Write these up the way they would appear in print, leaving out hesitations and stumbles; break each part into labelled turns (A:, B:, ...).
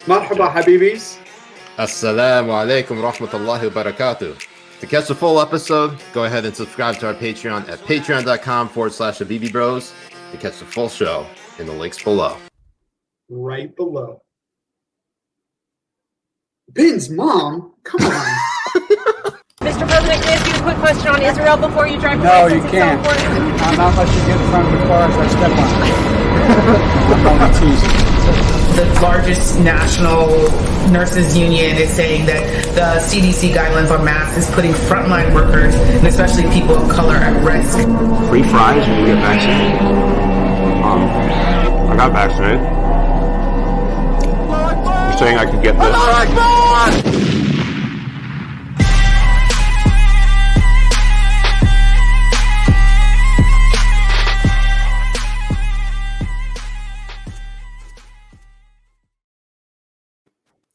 A: Marhaba Habibis.
B: Assalamu alaikum rahmatullahi wa barakatuh. To catch the full episode, go ahead and subscribe to our Patreon at patreon.com/Habibi Bros to catch the full show in the links below.
A: Right below. Ben's mom? Come on.
C: Mr. President, can I ask you a quick question on Israel before you drive?
D: No, you can't. I'm not letting you get in front of the car as I step on it. I'm only teasing.
E: The largest national nurses union is saying that the CDC guidelines on masks is putting frontline workers, and especially people of color, at risk.
F: Free fries when you get vaccinated. I got vaccinated. You're saying I could get this?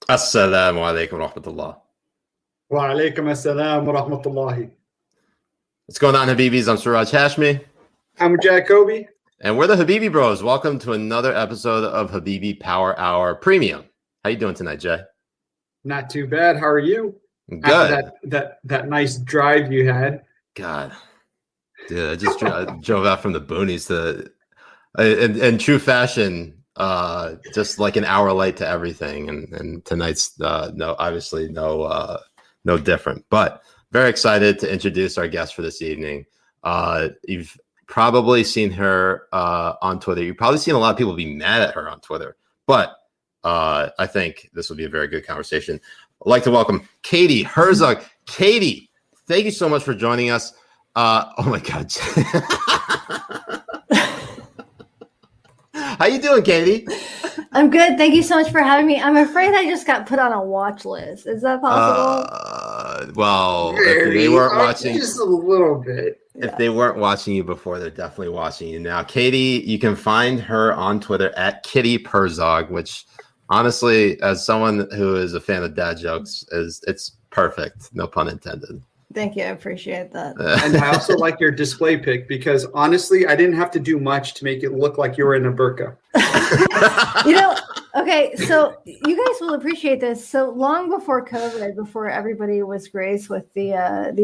B: Assalamu alaikum rahmatullah.
A: Wa alaikum assalam wa rahmatullahi.
B: What's going on, Habibis? I'm Siraj Hashmi.
A: I'm Jay Kobbe.
B: And we're the Habibi Bros. Welcome to another episode of Habibi Power Hour Premium. How you doing tonight, Jay?
A: Not too bad. How are you?
B: Good.
A: After that nice drive you had.
B: God. Dude, I just drove out from the boonies to in true fashion. Just like an hour late to everything, and tonight's no different, but very excited to introduce our guest for this evening. You've probably seen her on Twitter. You've probably seen a lot of people be mad at her on Twitter, but I think this will be a very good conversation. I'd like to welcome Katie Herzog. Katie, thank you so much for joining us. Oh my God. How you doing, Katie?
G: I'm good. Thank you so much for having me. I'm afraid I just got put on a watch list. Is that possible?
B: Well, if they weren't watching,
A: just a little bit.
B: If they weren't watching you before, they're definitely watching you now. Katie, you can find her on Twitter at Kitty Herzog, which honestly, as someone who is a fan of dad jokes, it's perfect. No pun intended.
G: Thank you. I appreciate that.
A: And I also like your display pic because honestly, I didn't have to do much to make it look like you were in a burqa.
G: Okay, so you guys will appreciate this. So long before COVID, before everybody was graced with the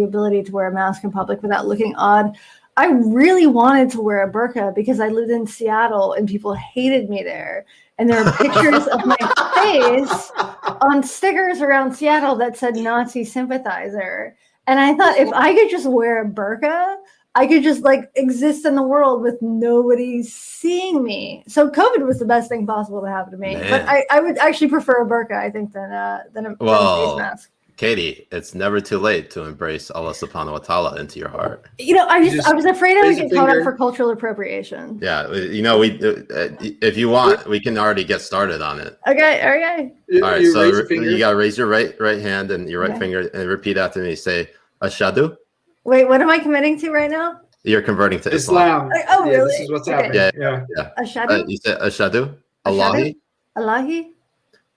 G: ability to wear a mask in public without looking odd, I really wanted to wear a burqa because I lived in Seattle and people hated me there. And there are pictures of my face on stickers around Seattle that said Nazi sympathizer. And I thought if I could just wear a burqa, I could just like exist in the world with nobody seeing me. So COVID was the best thing possible to happen to me. Man. But I would actually prefer a burqa, I think, than a face mask.
B: Katie, it's never too late to embrace Allah subhanahu wa ta'ala into your heart.
G: I was afraid I would get caught up for cultural appropriation.
B: Yeah, if you want, we can already get started on it.
G: Okay.
B: All right, so you gotta raise your right hand and your right finger and repeat after me. Say Ashadu.
G: Wait, what am I committing to right now?
B: You're converting to Islam.
G: Oh, really?
A: This is what's happening. Yeah.
G: Ashadu.
B: You said Ashadu. Allahi.
G: Allahi.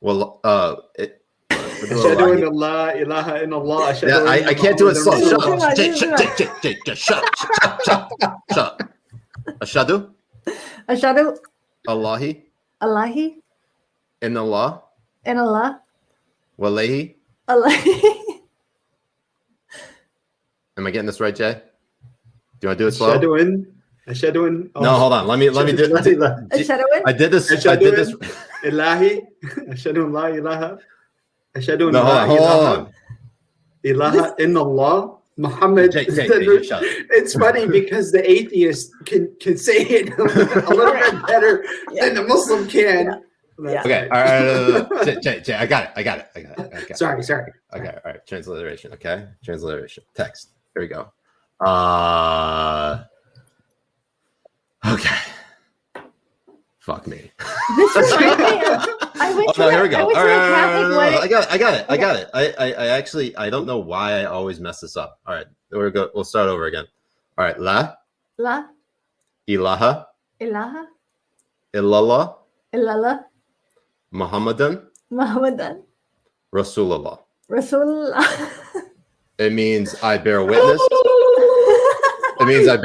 B: Well,
A: Ashadu in Allah, ilaha in Allah.
B: Yeah, I can't do it slow. Shut up. Ashadu.
G: Ashadu.
B: Allahi.
G: Allahi.
B: In Allah.
G: In Allah.
B: Wallahi.
G: Allahi.
B: Am I getting this right, Jay? Do you want to do it slow?
A: Ashadu in.
B: No, hold on. Let me do it. I did this.
A: Ilahi. Ashadu la ilaha. Ashadu
B: no, hold on.
A: Ilaha in Allah. Muhammad. It's funny because the atheist can say it a little bit better than the Muslim can.
G: Yeah.
B: Okay. All right. Jay, I got it.
A: Sorry.
B: Okay. All right. Transliteration. Okay. Transliteration. Text. Here we go. Okay. Fuck me.
G: This is crazy.
B: Here we go.
G: All right.
B: I got it. I actually don't know why I always mess this up. All right. We'll start over again. All right. La ilaha illallah Muhammadan Rasulullah. It means I bear witness. It means I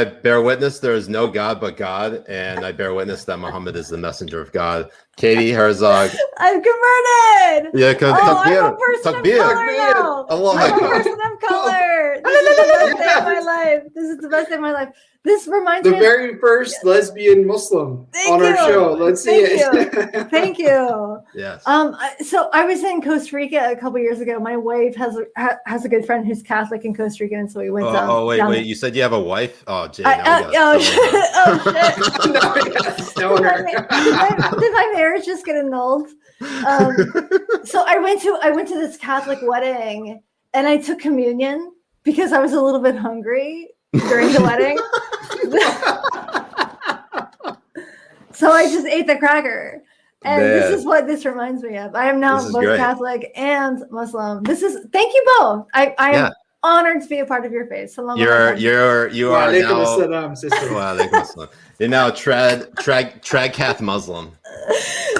B: bear witness there is no God but God, and I bear witness that Muhammad is the messenger of God. Katie Herzog.
G: I'm converted.
B: Yeah,
G: I'm a person of color now. I'm a person of color. This is the best day of my life. This is the best day of my life. This reminds me
A: the very first lesbian Muslim on our show. Let's see it.
G: Thank you.
B: Yes.
G: So I was in Costa Rica a couple years ago. My wife has a good friend who's Catholic in Costa Rica, and so we went down.
B: Oh, wait. You said you have a wife? Oh, Jay.
G: Shit.
A: No,
G: Did my marriage just get annulled? So I went to this Catholic wedding, and I took communion because I was a little bit hungry during the wedding. So I just ate the cracker. And this is what this reminds me of. I am now both great. Catholic and Muslim. Thank you both. I am honored to be a part of your faith.
B: You are now. You're now trad Cath Muslim.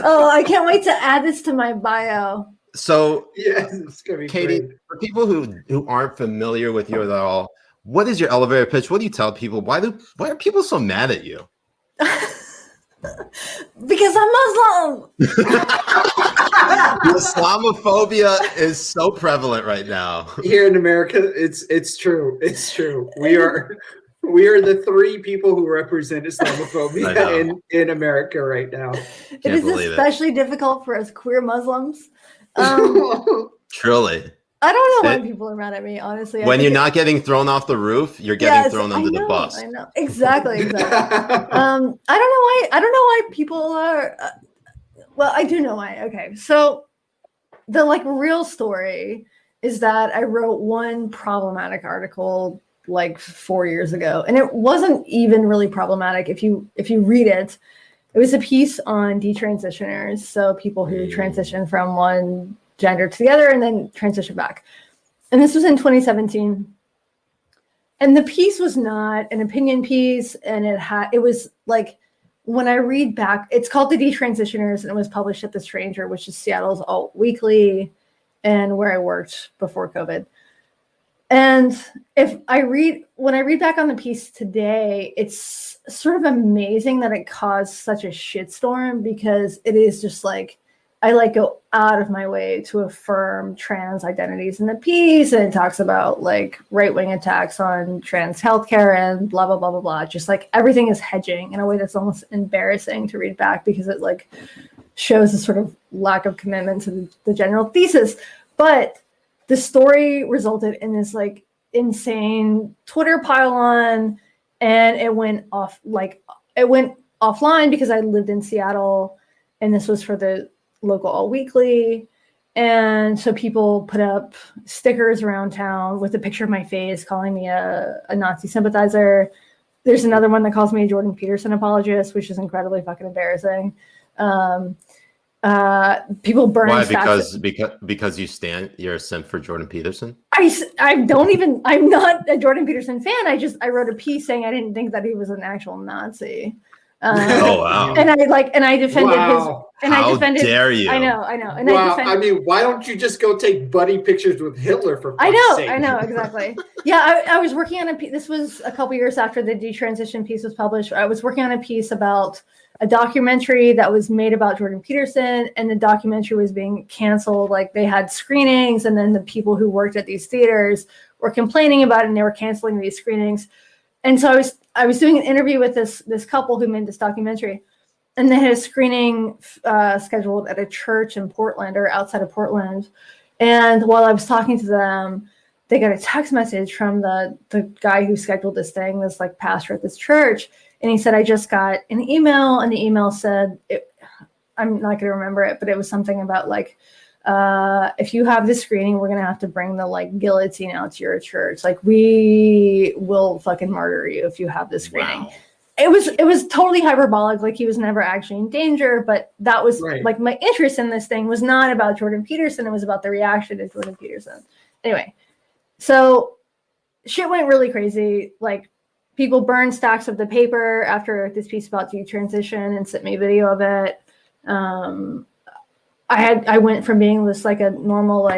G: Oh, I can't wait to add this to my bio.
B: So
A: it's gonna be
B: Katie,
A: great.
B: for people who aren't familiar with you at all, what is your elevator pitch? What do you tell people? Why are people so mad at you?
G: Because I'm Muslim.
B: Islamophobia is so prevalent right now.
A: Here in America, it's true. It's true. We are the three people who represent Islamophobia in America right now.
G: It is especially difficult for us queer Muslims.
B: Truly.
G: I don't know why people are mad at me, honestly.
B: When you're not getting thrown off the roof, you're getting thrown under the bus.
G: I know. Exactly. I don't know why people are well, I do know why. Okay. So the real story is that I wrote one problematic article 4 years ago, and it wasn't even really problematic. If you read it, it was a piece on detransitioners, so people who transition from one gender to the other and then transition back. And this was in 2017. And the piece was not an opinion piece, and it was when I read back, it's called The Detransitioners, and it was published at The Stranger, which is Seattle's alt weekly and where I worked before COVID. And when I read back on the piece today, it's sort of amazing that it caused such a shitstorm, because it is just I go out of my way to affirm trans identities in the piece, and it talks about right-wing attacks on trans healthcare and blah blah blah blah blah. Just everything is hedging in a way that's almost embarrassing to read back, because it shows a sort of lack of commitment to the general thesis. But the story resulted in this insane Twitter pile-on, and it went offline because I lived in Seattle, and this was for the local all weekly. And so people put up stickers around town with a picture of my face calling me a Nazi sympathizer. There's another one that calls me a Jordan Peterson apologist, which is incredibly fucking embarrassing. People burn.
B: Why? Because you're a simp for Jordan Peterson?
G: I'm not a Jordan Peterson fan. I wrote a piece saying I didn't think that he was an actual Nazi.
B: Oh wow!
G: And I defended his. And
B: How dare you?
G: I know. And
A: wow. I mean, why don't you just go take buddy pictures with Hitler for fuck's sake?
G: I know, exactly. Yeah, I was working on a piece. This was a couple years after the detransition piece was published. I was working on a piece about a documentary that was made about Jordan Peterson, and the documentary was being canceled. They had screenings, and then the people who worked at these theaters were complaining about it, and they were canceling these screenings. And so I was doing an interview with this couple who made this documentary. And they had a screening scheduled at a church in Portland, or outside of Portland. And while I was talking to them, they got a text message from the guy who scheduled this thing, this pastor at this church. And he said, I just got an email, and the email said, I'm not going to remember it, but it was something about if you have this screening, we're going to have to bring the guillotine out to your church. We will fucking murder you if you have this screening. Wow. It was totally hyperbolic. He was never actually in danger, but that was right. My interest in this thing was not about Jordan Peterson. It was about the reaction to Jordan Peterson. Anyway, so shit went really crazy. People burned stacks of the paper after this piece about detransition and sent me a video of it. I went from being this a normal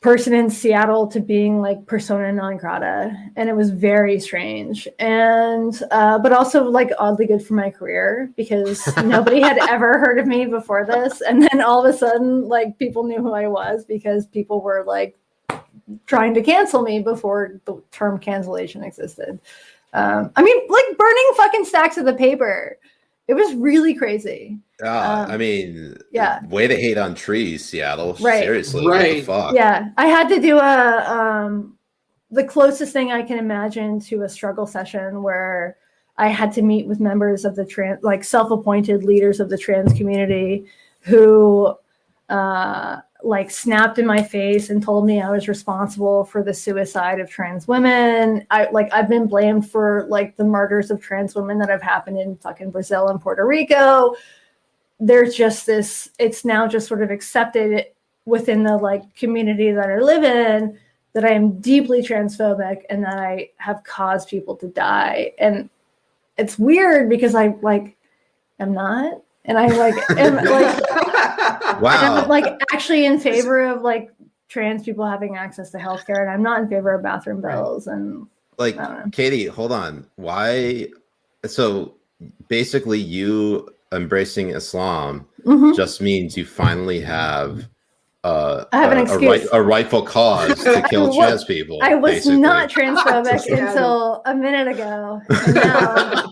G: person in Seattle to being like persona non grata, and it was very strange, and but also like oddly good for my career because nobody had ever heard of me before this, and then all of a sudden like people knew who I was because people were like trying to cancel me before the term cancellation existed. I mean, like burning fucking stacks of the paper. It was really crazy.
B: I mean,
G: yeah.
B: Way to hate on trees, Seattle.
G: Right.
B: Seriously,
A: Right.
B: what the fuck?
G: Yeah, I had to do the closest thing I can imagine to a struggle session where I had to meet with members of the trans, like self-appointed leaders of the trans community who like snapped in my face and told me I was responsible for the suicide of trans women. I've been blamed for like the murders of trans women that have happened in fucking Brazil and Puerto Rico. There's just this, it's now just sort of accepted within the like community that I live in that I am deeply transphobic and that I have caused people to die. And it's weird because I like am not. And I like am like
B: Wow.
G: I'm like actually in favor of like trans people having access to healthcare, and I'm not in favor of bathroom bills. And
B: like, Katie, hold on. Why? So basically, you embracing Islam just means you finally have
G: I have an excuse.
B: A rightful cause to kill trans people.
G: I was
B: basically.
G: not transphobic until a minute ago. And now